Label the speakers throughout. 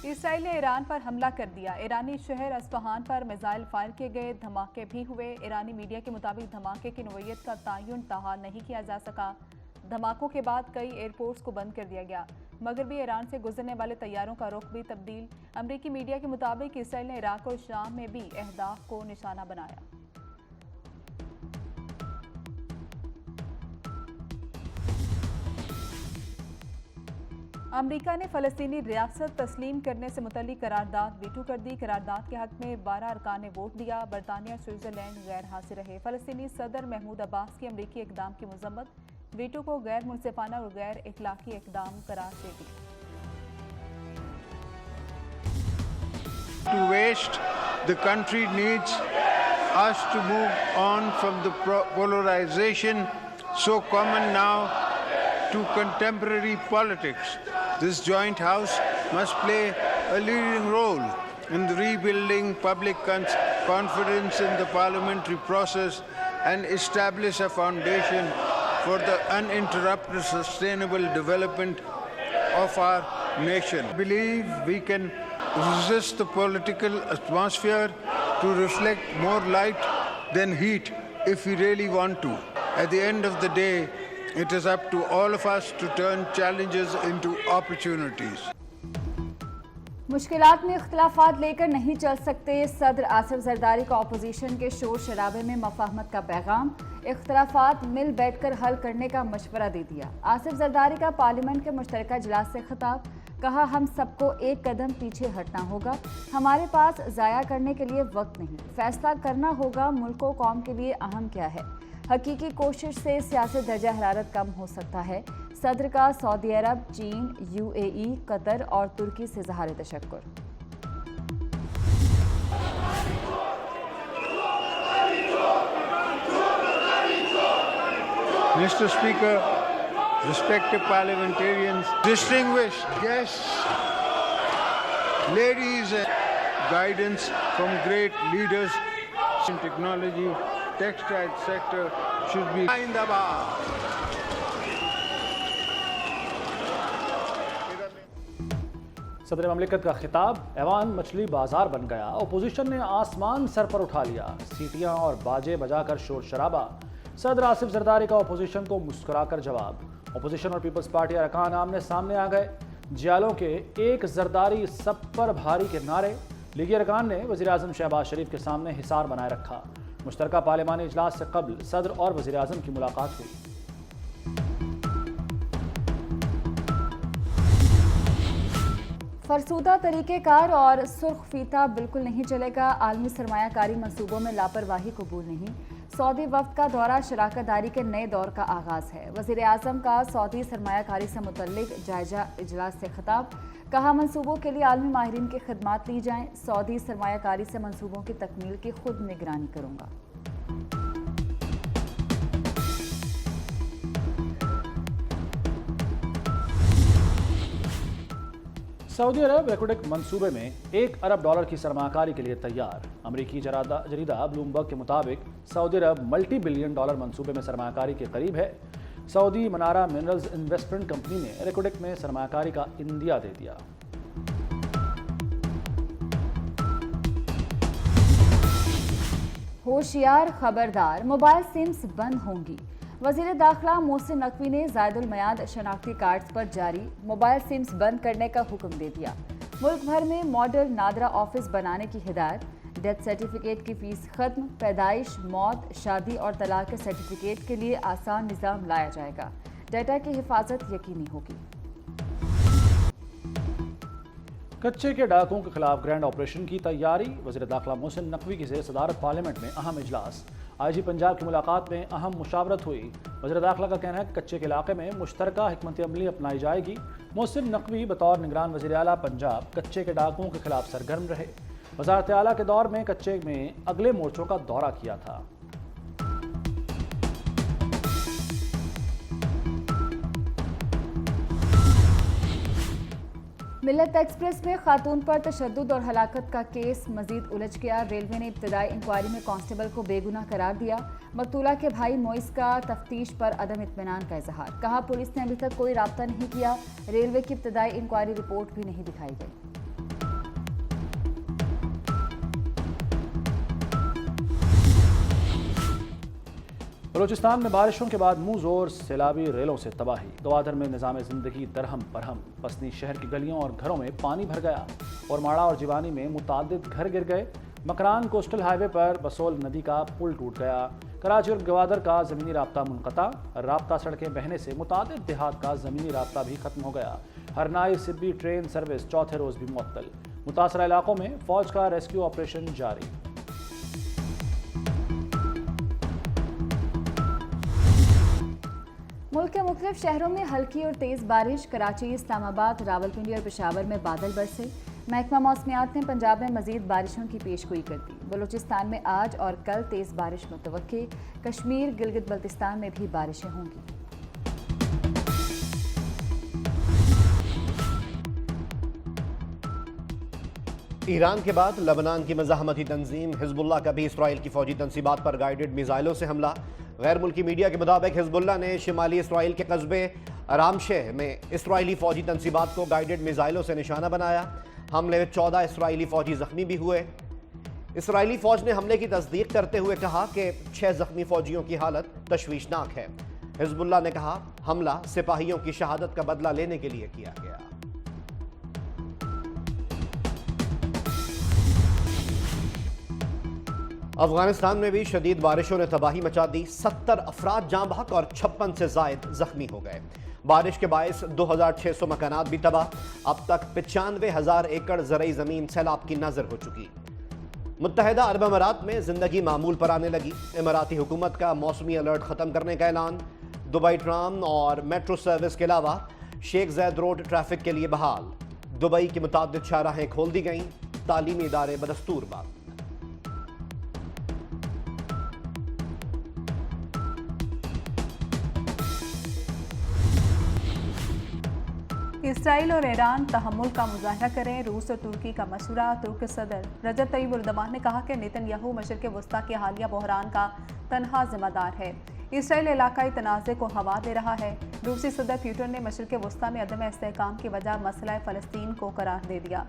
Speaker 1: اسرائیل نے ایران پر حملہ کر دیا۔ ایرانی شہر اصفہان پر میزائل فائر کیے گئے، دھماکے بھی ہوئے۔ ایرانی میڈیا کے مطابق دھماکے کی نوعیت کا تعین تاحال نہیں کیا جا سکا۔ دھماکوں کے بعد کئی ایئرپورٹس کو بند کر دیا گیا۔ مغربی ایران سے گزرنے والے طیاروں کا رخ بھی تبدیل۔ امریکی میڈیا کے مطابق اسرائیل نے عراق اور شام میں بھی اہداف کو نشانہ بنایا۔ امریکہ نے فلسطینی ریاست تسلیم کرنے سے متعلق قرارداد ویٹو کر دی۔ قرارداد کے حق میں 12 ارکان نے ووٹ دیا۔ برطانیہ سوئٹزرلینڈ غیر حاضر رہے۔ فلسطینی صدر محمود عباس کی امریکی اقدام کی مذمت، ویٹو کو غیر منصفانہ اور غیر اخلاقی اقدام قرار دے دی۔
Speaker 2: To waste, the country needs us to move on from the polarization so common now to contemporary politics. This joint house must play a leading role in the rebuilding public confidence in the parliamentary process and establish a foundation for the uninterrupted sustainable development of our nation. I believe we can resist the political atmosphere to reflect more light than heat if we really want to. At the end of the day, it is up to all of us to turn challenges into opportunities.
Speaker 3: مشکلات میں اختلافات لے کر نہیں چل سکتے، صدر آصف زرداری کا اپوزیشن کے شور شرابے میں مفاہمت کا پیغام، اختلافات مل بیٹھ کر حل کرنے کا مشورہ دے دیا۔ آصف زرداری کا پارلیمنٹ کے مشترکہ اجلاس سے خطاب، کہا ہم سب کو ایک قدم پیچھے ہٹنا ہوگا، ہمارے پاس ضائع کرنے کے لیے وقت نہیں، فیصلہ کرنا ہوگا ملک و قوم کے لیے اہم کیا ہے، حقیقی کوشش سے سیاسی درجہ حرارت کم ہو سکتا ہے۔ صدر کا سعودی عرب، چین، UAE، قطر اور ترکی سے اظہار تشکر۔
Speaker 2: Mr. Speaker, respected parliamentarians, distinguished guests, ladies and guidance from great leaders in technology, textile sector should be Zindabad.
Speaker 4: صدر مملکت کا خطاب، ایوان مچھلی بازار بن گیا، اپوزیشن نے آسمان سر پر اٹھا لیا، سیٹیاں اور باجے بجا کر شور شرابہ۔ صدر آصف زرداری کا اپوزیشن کو مسکرا کر جواب، اپوزیشن اور پیپلز پارٹی ارکان آمنے سامنے آ گئے، جیالوں کے ایک زرداری سب پر بھاری کے نعرے، لیگی ارکان نے وزیراعظم شہباز شریف کے سامنے حصار بنائے رکھا۔ مشترکہ پارلیمانی اجلاس سے قبل صدر اور وزیراعظم کی ملاقات ہوئی۔
Speaker 3: فرسودہ طریقہ کار اور سرخ فیتہ بالکل نہیں چلے گا، عالمی سرمایہ کاری منصوبوں میں لاپرواہی قبول نہیں۔ سعودی وفد کا دورہ شراکت داری کے نئے دور کا آغاز ہے۔ وزیر اعظم کا سعودی سرمایہ کاری سے متعلق جائزہ اجلاس سے خطاب، کہا منصوبوں کے لیے عالمی ماہرین کی خدمات لی جائیں، سعودی سرمایہ کاری سے منصوبوں کی تکمیل کی خود نگرانی کروں گا۔
Speaker 4: سعودی عرب ریکوڈک منصوبے میں $1 ارب کی سرمایہ کاری کے لیے تیار۔ امریکی جریدہ بلومبرگ کے مطابق سعودی عرب ملٹی بلین ڈالر منصوبے میں سرمایہ کاری کے قریب ہے۔ سعودی منارہ منرلز انویسٹمنٹ کمپنی نے ریکوڈک میں سرمایہ کاری کا عندیہ دے دیا۔
Speaker 3: ہوشیار، خبردار، موبائل سمز بند ہوں گی۔ وزیر داخلہ محسن نقوی نے زائد المیعاد شناختی کارڈز پر جاری موبائل سمز بند کرنے کا حکم دے دیا۔ ملک بھر میں ماڈل نادرہ آفس بنانے کی ہدایت، ڈیتھ سرٹیفکیٹ کی فیس ختم، پیدائش، موت، شادی اور طلاق کے سرٹیفکیٹ کے لیے آسان نظام لایا جائے گا، ڈیٹا کی حفاظت یقینی ہوگی۔
Speaker 4: کچے کے ڈاکوں کے خلاف گرینڈ آپریشن کی تیاری، وزیر داخلہ محسن نقوی کی زیر صدارت پارلیمنٹ میں اہم اجلاس، IG پنجاب کی ملاقات میں اہم مشاورت ہوئی۔ وزیر داخلہ کا کہنا ہے کہ کچے کے علاقے میں مشترکہ حکمت عملی اپنائی جائے گی۔ محسن نقوی بطور نگران وزیر اعلیٰ پنجاب کچے کے ڈاکوں کے خلاف سرگرم رہے۔ وزارت اعلیٰ کے دور میں کچے میں اگلے مورچوں کا دورہ کیا تھا۔
Speaker 3: ملت ایکسپریس میں خاتون پر تشدد اور ہلاکت کا کیس مزید الجھ گیا۔ ریلوے نے ابتدائی انکوائری میں کانسٹیبل کو بے گناہ قرار دیا۔ مقتولہ کے بھائی موئز کا تفتیش پر عدم اطمینان کا اظہار، کہا پولیس نے ابھی تک کوئی رابطہ نہیں کیا، ریلوے کی ابتدائی انکوائری رپورٹ بھی نہیں دکھائی گئی۔
Speaker 4: बलूचिस्तान में बारिशों के बाद मुंह जोर सैलाबी रेलों से तबाही। गवादर में निज़ाम ज़िंदगी दरहम बरहम। पसनी शहर की गलियों और घरों में पानी भर गया और माड़ा और जीवानी में मुतादिद घर गिर गए। मकरान कोस्टल हाईवे पर बसोल नदी का पुल टूट गया। कराची और गवादर का ज़मीनी राब्ता मुनक़ता। राब्ता सड़कें बहने से मुतादिद देहात का ज़मीनी राब्ता भी ख़त्म हो गया। हरनाई सिब्बी ट्रेन सर्विस चौथे रोज़ भी मुअत्तल। मुतासरा इलाकों में फ़ौज का रेस्क्यू ऑपरेशन जारी।
Speaker 3: मुल्क के मुख्तलिफ शहरों में हल्की और तेज़ बारिश। कराची, इस्लामाबाद, रावलपिंडी और पेशावर में बादल बरसे। महकमा मौसमियात ने पंजाब में मज़ीद बारिशों की पेशगोई कर दी। बलूचिस्तान में आज और कल तेज़ बारिश मुतवक्के। कश्मीर, गिलगित बल्तिस्तान में भी बारिशें होंगी।
Speaker 5: ईरान के बाद लबनान की मज़ाहमती तंजीम हिजबुल्लाह का भी इसराइल की फ़ौजी तनसीबात पर गाइडेड मिज़ाइलों से हमला। गैर मुल्की मीडिया के मुताबिक हिजबुल्लाह ने शिमाली इसराइल के कस्बे रामशेह में इसराइली फ़ौजी तनसीबात को गाइडेड मिज़ाइलों से निशाना बनाया। हमले में 14 इसराइली फ़ौजी ज़ख्मी भी हुए। इसराइली फ़ौज ने हमले की तस्दीक करते हुए कहा कि 6 ज़ख्मी फ़ौजियों की हालत तशवीशनाक है। हिजबुल्लाह ने कहा हमला सिपाहियों की शहादत का बदला लेने के लिए किया गया। अफगानिस्तान में भी शदीद बारिशों ने तबाही मचा दी। 70 अफराद जाँ बहक और 56 से ज़ायद ज़ख्मी हो गए। बारिश के बायस 2600 मकानात भी तबाह। अब तक 95,000 एकड़ ज़रई ज़मीन सैलाब की नज़र हो चुकी। मुत्तहिदा अरब अमारात में ज़िंदगी मामूल पर आने लगी। इमाराती हुकूमत का मौसमी अलर्ट ख़त्म करने का ऐलान। दुबई ट्राम और मेट्रो सर्विस के अलावा शेख ज़ैद रोड ट्रैफिक के लिए बहाल। दुबई की मुताद्दिद शाहराहें खोल दी गईं। तालीमी इदारे बदस्तूर बंद।
Speaker 1: इसराइल और ईरान तहम्मुल का मुजाहरा करें। रूस और तुर्की का मशवरा। तुर्क सदर रजब तय्यब एर्दोगान ने कहा कि नेतन्याहू मशरिक़ वस्ता के हालिया बहरान का तनहा जिम्मेदार है। इसराइल इलाकाई तनाज़े को हवा दे रहा है। रूसी सदर पुतिन ने मशरिक़ वस्ता में अदम इस्तेहकाम की वजह मसला फ़लस्तीन को करार दे दिया।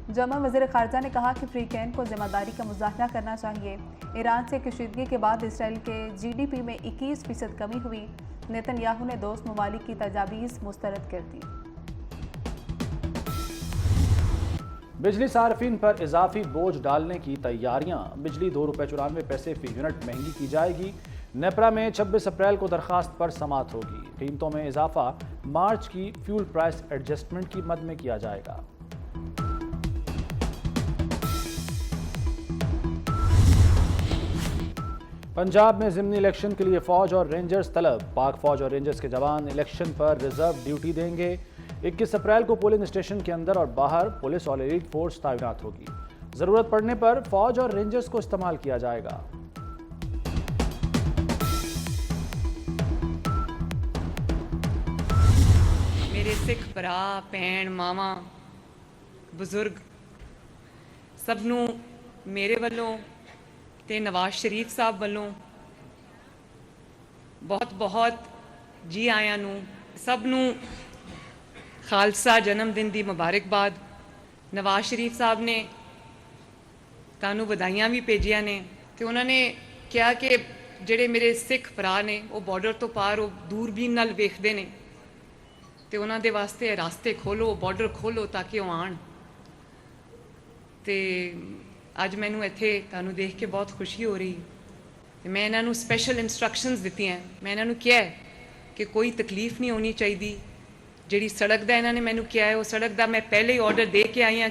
Speaker 1: जर्मन वज़ीर ख़ारजा ने कहा कि फ्रीकैन को ज़िम्मेदारी का मुजाहरा करना चाहिए। ईरान से कशीदगी के बाद इसराइल के GDP में 21% कमी हुई। नेतन्याहू ने दोस्त ममालिक की तजावीज़ मुस्तरद कर दी।
Speaker 4: बिजली सार्फिन पर इजाफी बोझ डालने की तैयारियां। बिजली ₹2.94 फी यूनिट महंगी की जाएगी। नेपरा में 26 अप्रैल को दरखास्त पर समाअत होगी। कीमतों में इजाफा मार्च की फ्यूल प्राइस एडजस्टमेंट की मद में किया जाएगा। पंजाब में ज़िमनी इलेक्शन के लिए फ़ौज और रेंजर्स तलब। पाक फ़ौज और रेंजर्स के जवान इलेक्शन पर रिजर्व ड्यूटी देंगे। 21 अप्रैल को पोलिंग स्टेशन के अंदर और बाहर पुलिस और एलीट फोर्स तैनात होगी। ज़रूरत पड़ने पर फ़ौज और रेंजर्स को इस्तेमाल किया जाएगा।
Speaker 6: मेरे सिख भरा भैन मावा बुजुर्ग सबनों मेरे वालों ते नवाज शरीफ साहब वालों बहुत बहुत जी आया नूं। सबनों खालसा जन्म दिन दी मुबारकबाद। नवाज शरीफ साहब ने तानू बधाइयां भी भेजिया ने ते उन्होंने कहा कि जेड़े मेरे सिख भरा ने वो बॉर्डर तो पार वो दूरबीन नाल वेखदे ने ते उन्हां दे वास्ते रास्ते खोलो, बॉर्डर खोलो ताकि वो आण। ते अज मैनू इत्थे तानू देख के बहुत खुशी हो रही। ते मैं इन्हां नू स्पैशल इंस्ट्रक्शनस दित्तियां। मैं इन्हां नू कहा कि कोई तकलीफ नहीं होनी चाहिए। जिहड़ी सड़क दा इन्हां ने मैनू कहा है वो सड़क दा मैं पहले ही ऑर्डर दे के आई हाँ।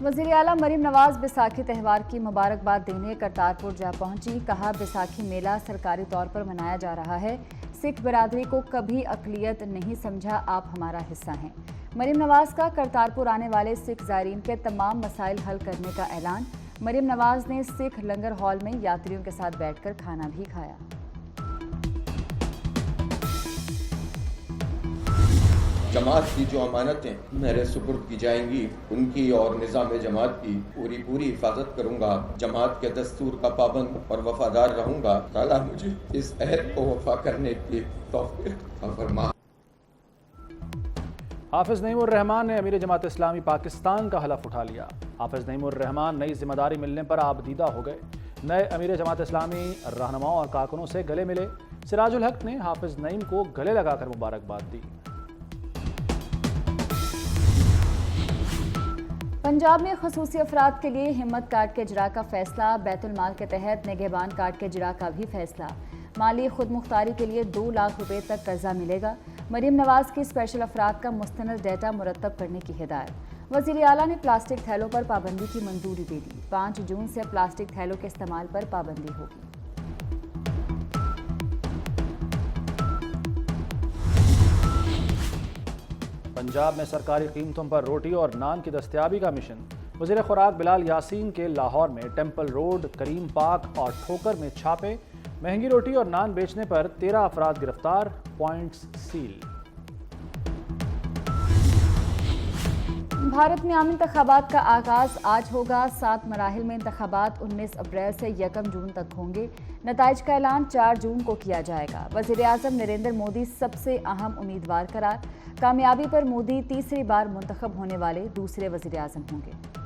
Speaker 3: वज़ीर आला मरीम नवाज बैसाखी त्यौहार की मुबारकबाद देने करतारपुर जा पहुंची। कहा बैसाखी मेला सरकारी तौर पर मनाया जा रहा है। सिख बिरादरी को कभी अक़लियत नहीं समझा, आप हमारा हिस्सा हैं। मरीम नवाज का करतारपुर आने वाले सिख ज़ायरीन के तमाम मसाइल हल करने का ऐलान। मरीम नवाज ने सिख लंगर हॉल में यात्रियों के साथ बैठकर खाना भी खाया।
Speaker 7: जमात की जो अमानतें मेरे सुपुर्द की जाएंगी उनकी और निज़ाम जमात की पूरी हिफाजत करूँगा। जमात के दस्तूर का पाबंद और वफादार रहूँगा। ताला मुझे इस अहद को वफा करने की तौफीक फरमा।
Speaker 4: हाफिज नईमुर्रहमान ने अमीर जमात इस्लामी पाकिस्तान का हलफ उठा लिया। हाफिज नईमुर्रहमान नई जिम्मेदारी मिलने पर आबदीदा हो गए। नए अमीर जमात इस्लामी रहनुमाओं और कारकुनों से गले मिले। सिराजुल हक ने हाफिज नईम को गले लगाकर मुबारकबाद दी।
Speaker 3: पंजाब में खसूसी अफराद के लिए हिम्मत कार्ड के इजरा का फैसला। बैतुल माल के तहत निगहबान कार्ड के इजरा का भी फैसला। माली खुद मुख्तारी के लिए 2 लाख रुपए तक कर्जा मिलेगा। मरीम नवाज की स्पेशल अफराद का मुस्तनद डेटा मुरतब करने की हिदायत। वज़ीर आला ने प्लास्टिक थैलों पर पाबंदी की मंजूरी दे दी। 5 जून से प्लास्टिक थैलों के इस्तेमाल पर पाबंदी होगी।
Speaker 4: पंजाब में सरकारी कीमतों पर रोटी और नान की दस्तयाबी का मिशन। वज़ीर खुराक बिलाल यासीन के लाहौर में टेम्पल रोड, करीम पार्क और ठोकर में छापे। महंगी रोटी और नान बेचने पर 13 अफराद गिरफ्तार, पॉइंट्स सील।
Speaker 3: भारत में आम इंतखाबात का आगाज आज होगा। 7 मराहिल में इंतखाबात 19 अप्रैल से 1 जून तक होंगे। नताइज का ऐलान 4 जून को किया जाएगा। वज़ीर आज़म नरेंद्र मोदी सबसे अहम उम्मीदवार करार। कामयाबी पर मोदी तीसरी बार मुंतखब होने वाले दूसरे वज़ीर आज़म होंगे।